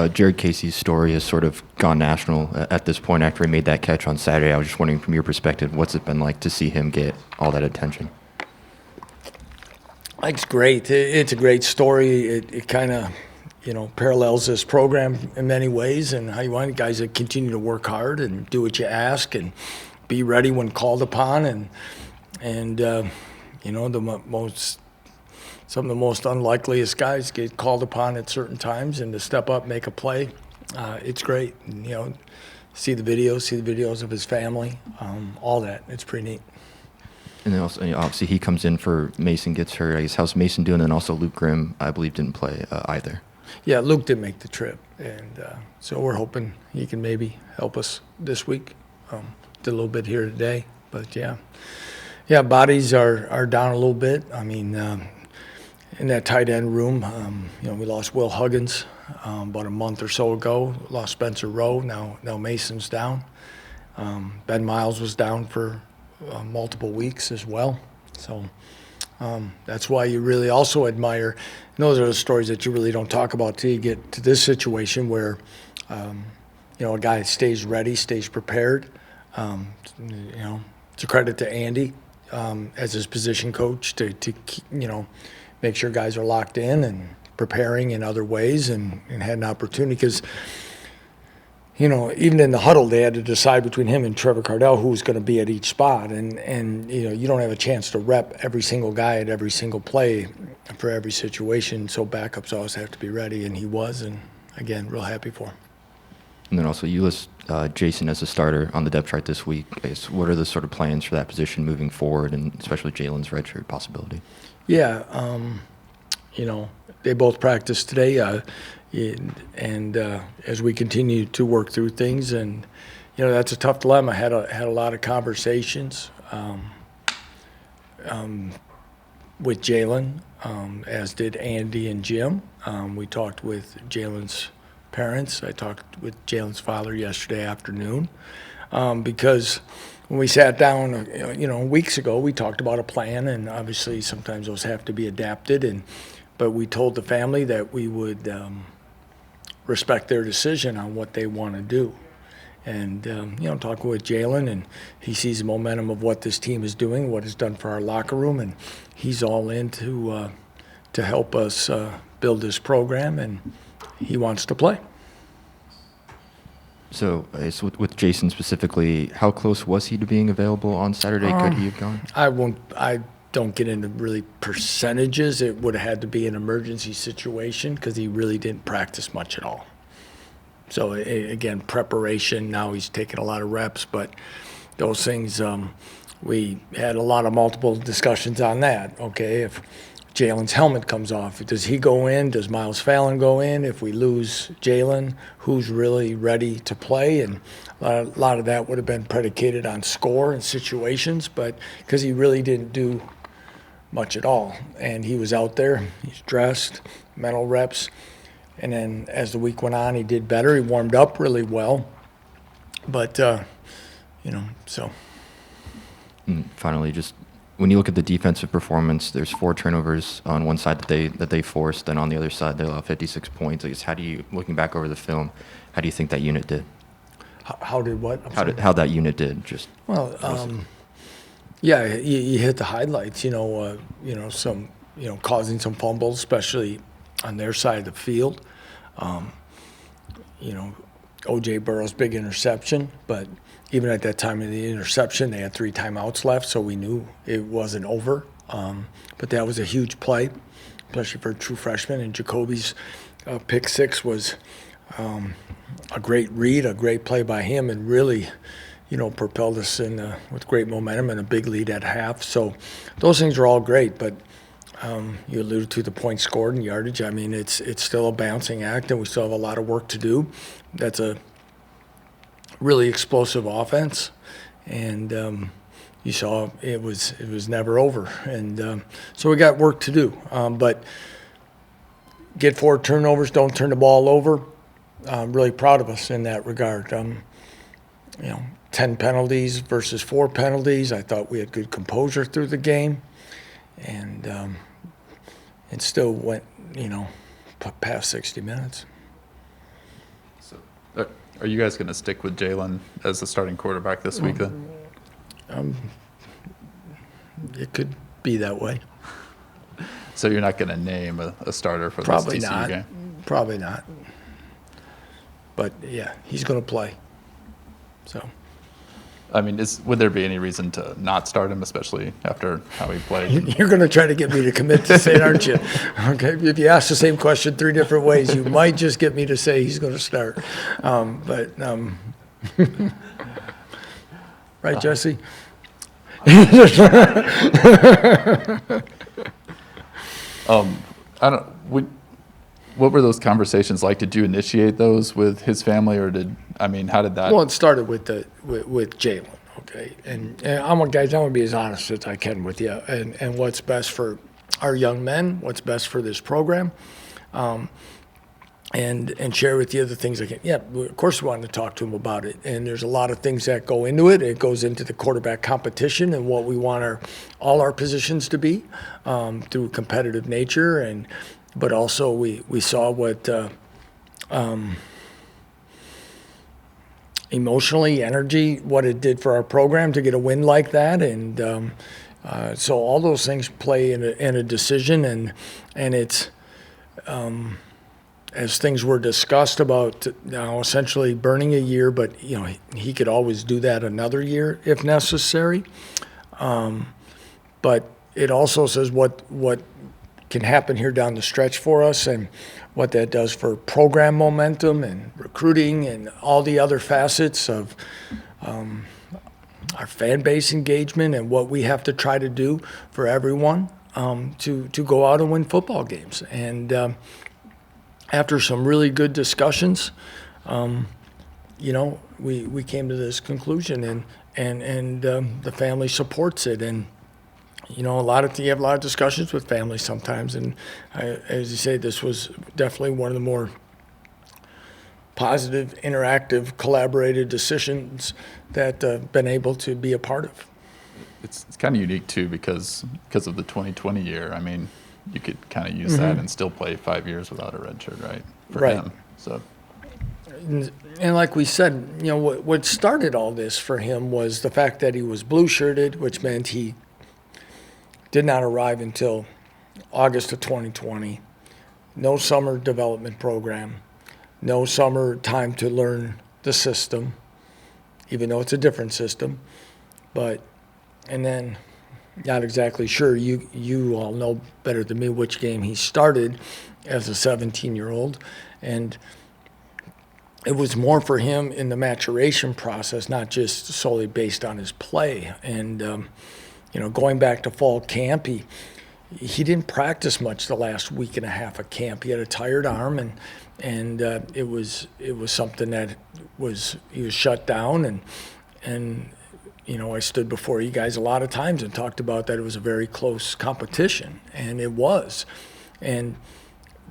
Jared Casey's story has sort of gone national at this point after he made that catch on Saturday. I was just wondering, from your perspective, what's it been like to see him get all that attention? It's great. It's a great story. It kind of, parallels this program in many ways, and how you want guys to continue to work hard and do what you ask and be ready when called upon, and some of the most unlikeliest guys get called upon at certain times, and to step up, make a play, it's great. And, see the videos of his family, all that. It's pretty neat. And then also, obviously, he comes in for Mason gets hurt. I guess how's Mason doing? And also Luke Grimm, I believe, didn't play either. Yeah, Luke didn't make the trip, and so we're hoping he can maybe help us this week. Did a little bit here today, but yeah, bodies are down a little bit. I mean, in that tight end room, we lost Will Huggins about a month or so ago. Lost Spencer Rowe. Now Mason's down. Ben Miles was down for multiple weeks as well. So that's why you really also admire. And those are the stories that you really don't talk about till you get to this situation where a guy stays ready, stays prepared. It's a credit to Andy as his position coach to make sure guys are locked in and preparing in other ways and had an opportunity because, even in the huddle, they had to decide between him and Trevor Cardell who was going to be at each spot. And you don't have a chance to rep every single guy at every single play for every situation, so backups always have to be ready, and he was, and again, real happy for him. And then also you list Jason as a starter on the depth chart this week. I guess, what are the sort of plans for that position moving forward, and especially Jalen's redshirt possibility? Yeah, they both practiced today, and as we continue to work through things, and that's a tough dilemma. Had a lot of conversations with Jalen, as did Andy and Jim. We talked with Jalen's parents. I talked with Jalen's father yesterday afternoon because when we sat down, weeks ago, we talked about a plan, and obviously sometimes those have to be adapted. But we told the family that we would respect their decision on what they want to do. And talking with Jalen, and he sees the momentum of what this team is doing, what it's done for our locker room, and he's all in to help us build this program, and he wants to play. So with Jason specifically, how close was he to being available on Saturday? Could he have gone? I don't get into really percentages. It would have had to be an emergency situation because he really didn't practice much at all. So again, preparation. Now he's taking a lot of reps, but those things we had a lot of multiple discussions on that. Okay, if Jalen's helmet comes off, does he go in? Does Miles Fallon go in? If we lose Jalen, who's really ready to play? And a lot of that would have been predicated on score and situations, but because he really didn't do much at all. And he was out there, he's dressed, mental reps. And then as the week went on, he did better. He warmed up really well. But, so. And finally, just when you look at the defensive performance, there's 4 turnovers on one side that they forced, and on the other side they allowed 56 points. I guess looking back over the film, how do you think that unit did? How did what? How that unit did? Yeah, you hit the highlights. Causing some fumbles, especially on their side of the field. O.J. Burrow's big interception, but even at that time of the interception, they had 3 timeouts left, so we knew it wasn't over. But that was a huge play, especially for a true freshman. And Jacoby's pick 6 was a great read, a great play by him, and really, propelled us in with great momentum and a big lead at half. So those things are all great, but you alluded to the points scored and yardage. I mean, it's still a bouncing act, and we still have a lot of work to do. That's a really explosive offense, and you saw it was never over. And so we got work to do. But get 4 turnovers, don't turn the ball over. I'm really proud of us in that regard. 10 penalties versus 4 penalties. I thought we had good composure through the game, and it still went, past 60 minutes. Are you guys going to stick with Jalen as the starting quarterback this week then? It could be that way. So you're not going to name a starter for Probably this TCU not. game? Probably not. But yeah, he's going to play. So. I mean, would there be any reason to not start him, especially after how he played? You're going to try to get me to commit to say it, aren't you? Okay. If you ask the same question 3 different ways, you might just get me to say he's going to start. Right, Jesse? What were those conversations like? Did you initiate those with his family, or how did that? Well, it started with Jalen, okay? And I'm going to be as honest as I can with you, and what's best for our young men, what's best for this program, and share with you the things I can. Yeah, of course we wanted to talk to him about it, and there's a lot of things that go into it. It goes into the quarterback competition and what we want all our positions to be through competitive nature, but also we saw what emotionally, energy, what it did for our program to get a win like that, and so all those things play in a decision, and it's as things were discussed about now essentially burning a year, but he could always do that another year if necessary. But it also says what can happen here down the stretch for us, and what that does for program momentum and recruiting and all the other facets of our fan base engagement, and what we have to try to do for everyone to go out and win football games. And after some really good discussions, we came to this conclusion, and the family supports it. And you have a lot of discussions with families sometimes, and as you say, this was definitely one of the more positive, interactive, collaborated decisions that I've been able to be a part of. It's kind of unique too because of the 2020 year. I mean, you could kind of use that and still play 5 years without a red shirt, right? For him. So. And like we said, what started all this for him was the fact that he was blue shirted, which meant he did not arrive until August of 2020. No summer development program, no summer time to learn the system, even though it's a different system. And then, not exactly sure, you all know better than me which game he started as a 17-year-old. And it was more for him in the maturation process, not just solely based on his play. And going back to fall camp, he didn't practice much the last week and a half of camp. He had a tired arm, and it was something that he was shut down. And I stood before you guys a lot of times and talked about that it was a very close competition, and it was. And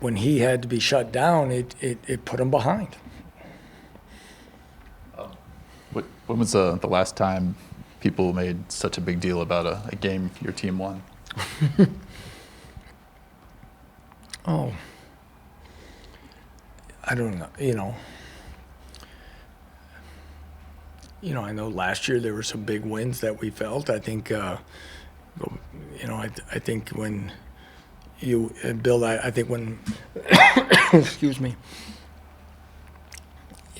when he had to be shut down, it put him behind. When was the last time people made such a big deal about a game your team won? Oh, I don't know. I know last year there were some big wins that we felt. I think, I think when you and Bill, I think when, excuse me.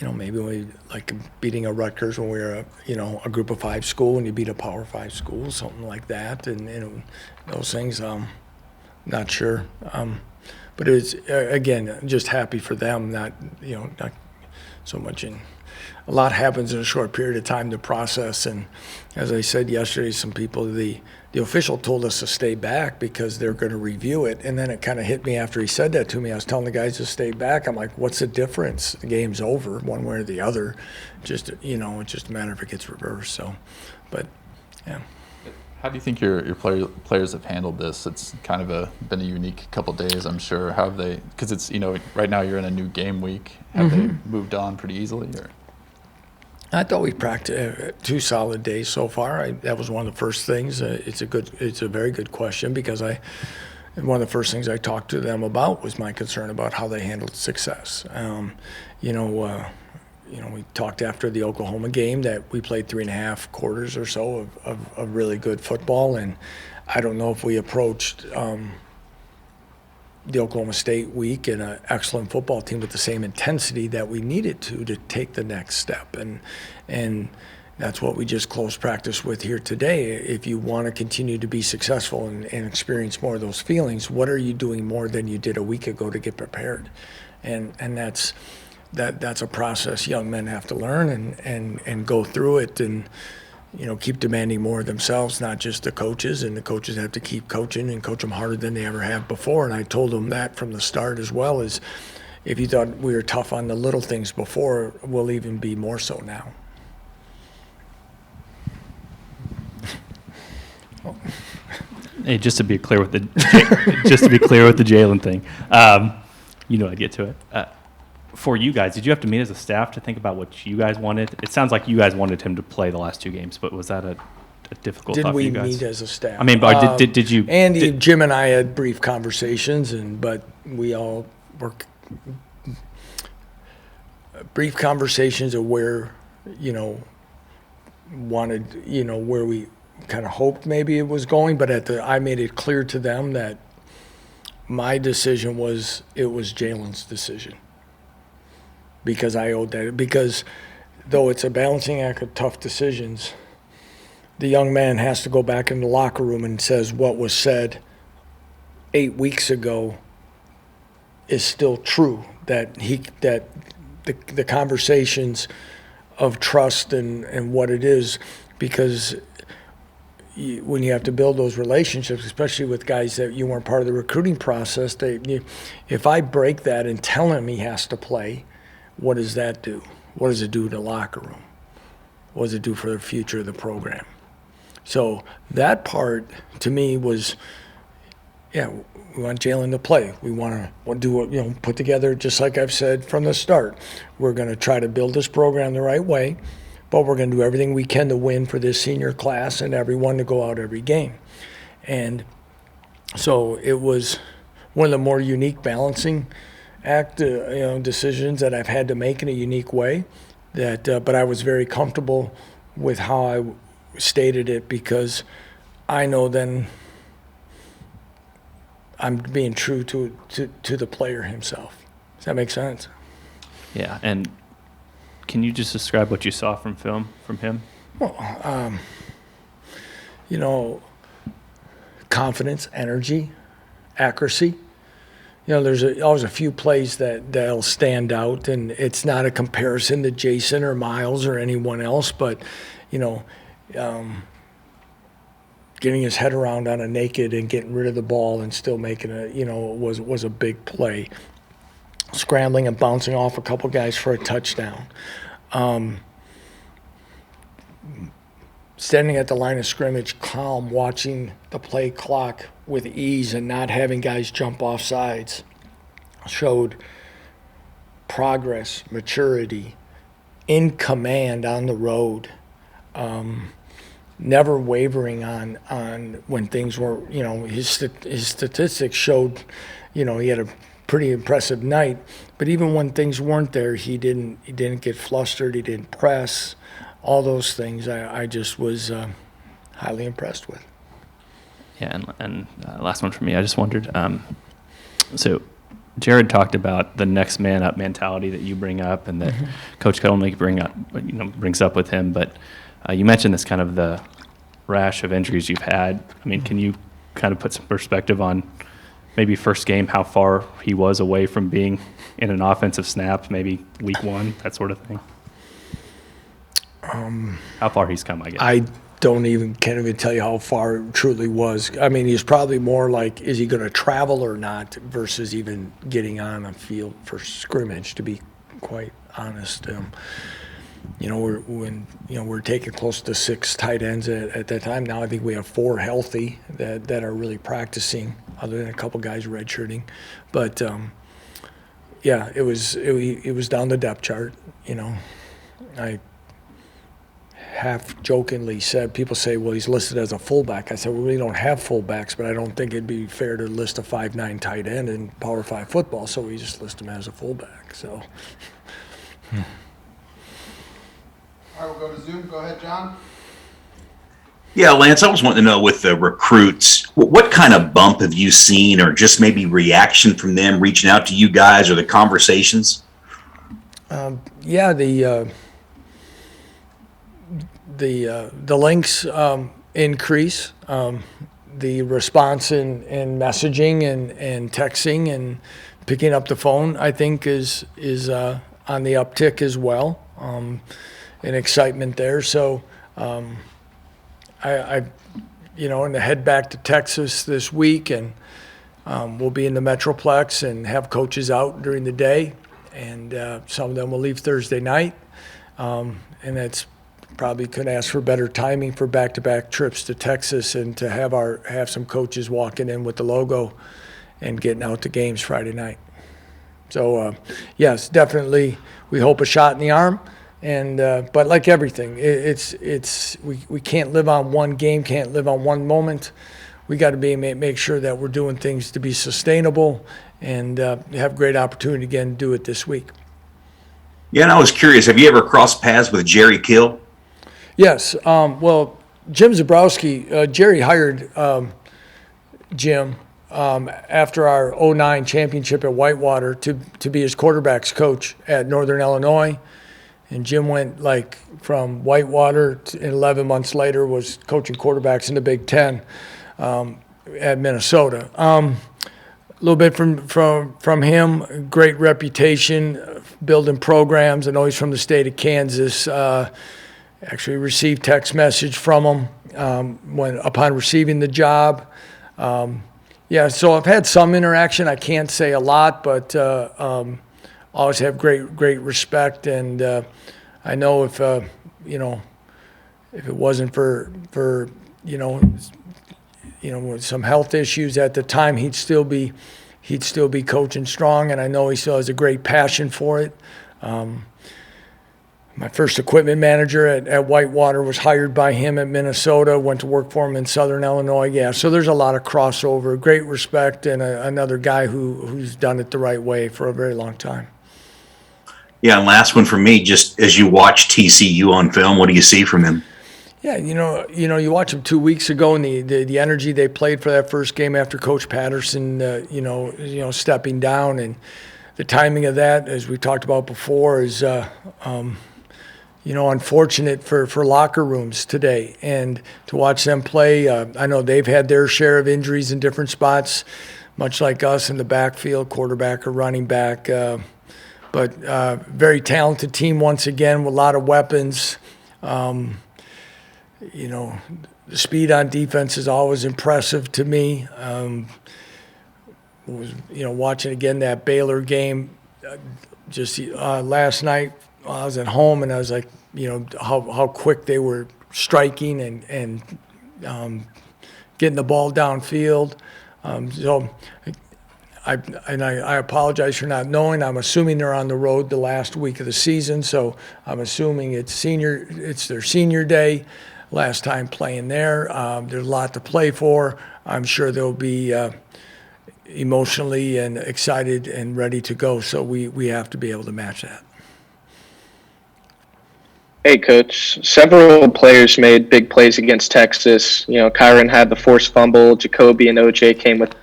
Maybe we like beating a Rutgers when we were a group of 5 school, and you beat a Power 5 school, something like that, and those things. Not sure, but it was again just happy for them. Not so much in. A lot happens in a short period of time to process, and as I said yesterday, some people the official told us to stay back because they're going to review it, and then it kind of hit me after he said that to me. I was telling the guys to stay back. I'm like, what's the difference? The game's over one way or the other. Just it's just a matter if it gets reversed. So, but yeah. How do you think your players have handled this? It's kind of been a unique couple days, I'm sure. How have they? Because it's right now you're in a new game week. Have they moved on pretty easily, or? I thought we practiced 2 solid days so far. That was one of the first things. It's a very good question, because one of the first things I talked to them about was my concern about how they handled success. we talked after the Oklahoma game that we played 3.5 quarters or so of really good football, and I don't know if we approached the Oklahoma State week and an excellent football team with the same intensity that we needed to take the next step, and that's what we just closed practice with here today. If you want to continue to be successful and experience more of those feelings, what are you doing more than you did a week ago to get prepared? And that's a process young men have to learn and go through it, and keep demanding more of themselves, not just the coaches. And the coaches have to keep coaching and coach them harder than they ever have before. And I told them that from the start as well, is if you thought we were tough on the little things before, we'll even be more so now. Hey, just to be clear with the Jalen thing, I'd get to it. For you guys, did you have to meet as a staff to think about what you guys wanted? It sounds like you guys wanted him to play the last 2 games, but was that a difficult thought for you guys? Did we meet as a staff? I mean, but did you? Andy, Jim, and I had brief conversations, but we all were brief conversations of where, wanted, where we kind of hoped maybe it was going, but I made it clear to them that my decision was Jalen's decision, because I owed that. Because though it's a balancing act of tough decisions, the young man has to go back in the locker room and says what was said 8 weeks ago is still true, that the conversations of trust and what it is, because when you have to build those relationships, especially with guys that you weren't part of the recruiting process, if I break that and tell him he has to play, what does that do? What does it do to the locker room? What does it do for the future of the program? So that part to me was, we want Jalen to play. We want to do what, put together, just like I've said from the start, we're going to try to build this program the right way, but we're going to do everything we can to win for this senior class and everyone to go out every game. And so it was one of the more unique balancing act, decisions that I've had to make in a unique way. But I was very comfortable with how I stated it, because I know then I'm being true to the player himself. Does that make sense? Yeah, and can you just describe what you saw from film from him? Well, confidence, energy, accuracy. There's always a few plays that'll stand out, and it's not a comparison to Jason or Miles or anyone else, but, getting his head around on a naked and getting rid of the ball and still making was a big play. Scrambling and bouncing off a couple guys for a touchdown. Standing at the line of scrimmage, calm, watching the play clock with ease and not having guys jump off sides, showed progress, maturity, in command on the road, never wavering on when things were, his statistics showed, he had a pretty impressive night, but even when things weren't there, he didn't get flustered, he didn't press. All those things I just was highly impressed with. Yeah, and last one for me. I just wondered. So, Jared talked about the next man up mentality that you bring up, and that Coach Conley brings up with him. But you mentioned this kind of the rash of injuries you've had. I mean, can you kind of put some perspective on maybe first game, how far he was away from being in an offensive snap, maybe week 1, that sort of thing? How far he's come, I guess. I can't even tell you how far it truly was. I mean, he's probably more like, is he going to travel or not, versus even getting on a field for scrimmage, to be quite honest. We're taking close to 6 tight ends at that time. Now I think we have 4 healthy that are really practicing, other than a couple guys redshirting. But it was down the depth chart. I half jokingly said, people say, well, he's listed as a fullback. I said, well, we don't have fullbacks, but I don't think it'd be fair to list a 5'9" tight end in Power 5 football, so we just list him as a fullback. So we'll go to Zoom. Go ahead, John. Yeah, Lance, I was wanting to know with the recruits, what kind of bump have you seen or just maybe reaction from them reaching out to you guys or the conversations? Yeah, the links increase. The response in messaging and texting and picking up the phone, I think, is on the uptick as well, and excitement there. So I and to head back to Texas this week, and we'll be in the Metroplex and have coaches out during the day, and some of them will leave Thursday night, and that's probably couldn't ask for better timing for back-to-back trips to Texas and to have some coaches walking in with the logo and getting out to games Friday night. So yes, definitely, we hope a shot in the arm. And but like everything, we can't live on one game, can't live on one moment. We got to make sure that we're doing things to be sustainable and have great opportunity again to do it this week. Yeah, and I was curious, have you ever crossed paths with Jerry Kill? Yes. Well, Jim Zabrowski, Jerry hired Jim after our 2009 championship at Whitewater to be his quarterbacks coach at Northern Illinois. And Jim went from Whitewater to 11 months later was coaching quarterbacks in the Big Ten at Minnesota. A little bit from him, great reputation, building programs. I know he's from the state of Kansas. Actually received text message from him upon receiving the job. So I've had some interaction. I can't say a lot, but always have great respect, and I know if it wasn't for with some health issues at the time, he'd still be coaching strong, and I know he still has a great passion for it. My first equipment manager at Whitewater was hired by him at Minnesota, went to work for him in Southern Illinois. Yeah, so there's a lot of crossover, great respect, and another guy who's done it the right way for a very long time. Yeah, and last one for me, just as you watch TCU on film, what do you see from him? Yeah, you watch them 2 weeks ago, and the energy they played for that first game after Coach Patterson, stepping down, and the timing of that, as we talked about before, is unfortunate for locker rooms today. And to watch them play, I know they've had their share of injuries in different spots, much like us in the backfield, quarterback or running back. But very talented team once again with a lot of weapons. The speed on defense is always impressive to me. Watching again that Baylor game last night, I was at home and I was like, how quick they were striking and getting the ball downfield. I apologize for not knowing. I'm assuming they're on the road the last week of the season, so I'm assuming it's their senior day, last time playing there. There's a lot to play for. I'm sure they'll be emotionally and excited and ready to go, so we have to be able to match that. Hey, Coach. Several players made big plays against Texas. Kyron had the forced fumble. Jacoby and OJ came with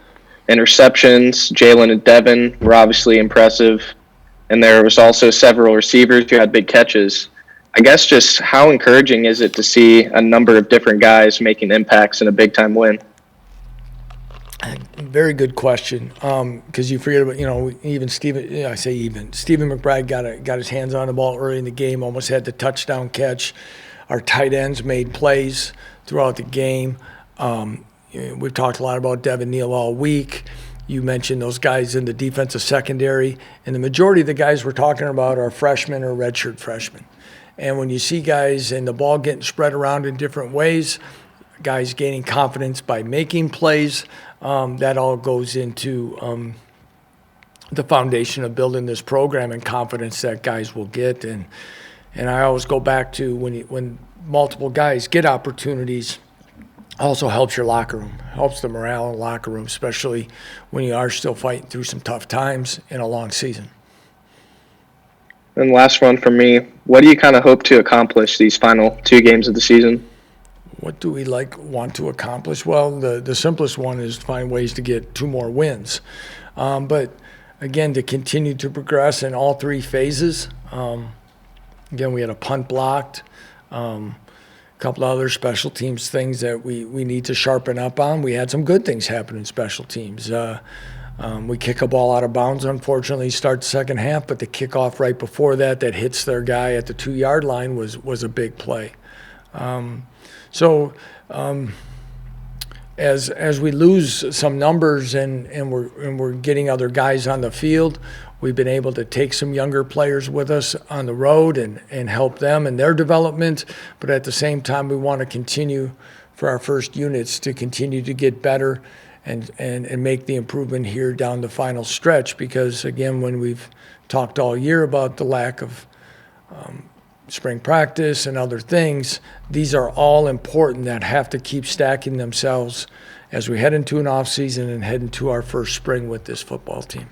interceptions. Jalen and Devin were obviously impressive. And there was also several receivers who had big catches. I guess just how encouraging is it to see a number of different guys making impacts in a big-time win? Very good question. Because you forget about, even Stephen McBride got his hands on the ball early in the game, almost had the touchdown catch. Our tight ends made plays throughout the game. We've talked a lot about Devin Neal all week. You mentioned those guys in the defensive secondary, and the majority of the guys we're talking about are freshmen or redshirt freshmen. And when you see guys and the ball getting spread around in different ways, guys gaining confidence by making plays, that all goes into the foundation of building this program and confidence that guys will get. And I always go back to when multiple guys get opportunities, also helps your locker room, helps the morale in the locker room, especially when you are still fighting through some tough times in a long season. And last one for me, what do you kind of hope to accomplish these final 2 games of the season? What do we want to accomplish? Well, the simplest one is to find ways to get 2 more wins. But again, to continue to progress in all 3 phases. Again, we had a punt blocked, a couple of other special teams things that we need to sharpen up on. We had some good things happen in special teams. We kick a ball out of bounds, unfortunately, start the second half, but the kickoff right before that hits their guy at the 2-yard line was a big play. As we lose some numbers and we're getting other guys on the field, we've been able to take some younger players with us on the road and help them in their development. But at the same time, we want to continue for our first units to continue to get better and make the improvement here down the final stretch. Because again, when we've talked all year about the lack of spring practice and other things, these are all important that have to keep stacking themselves as we head into an off season and head into our first spring with this football team.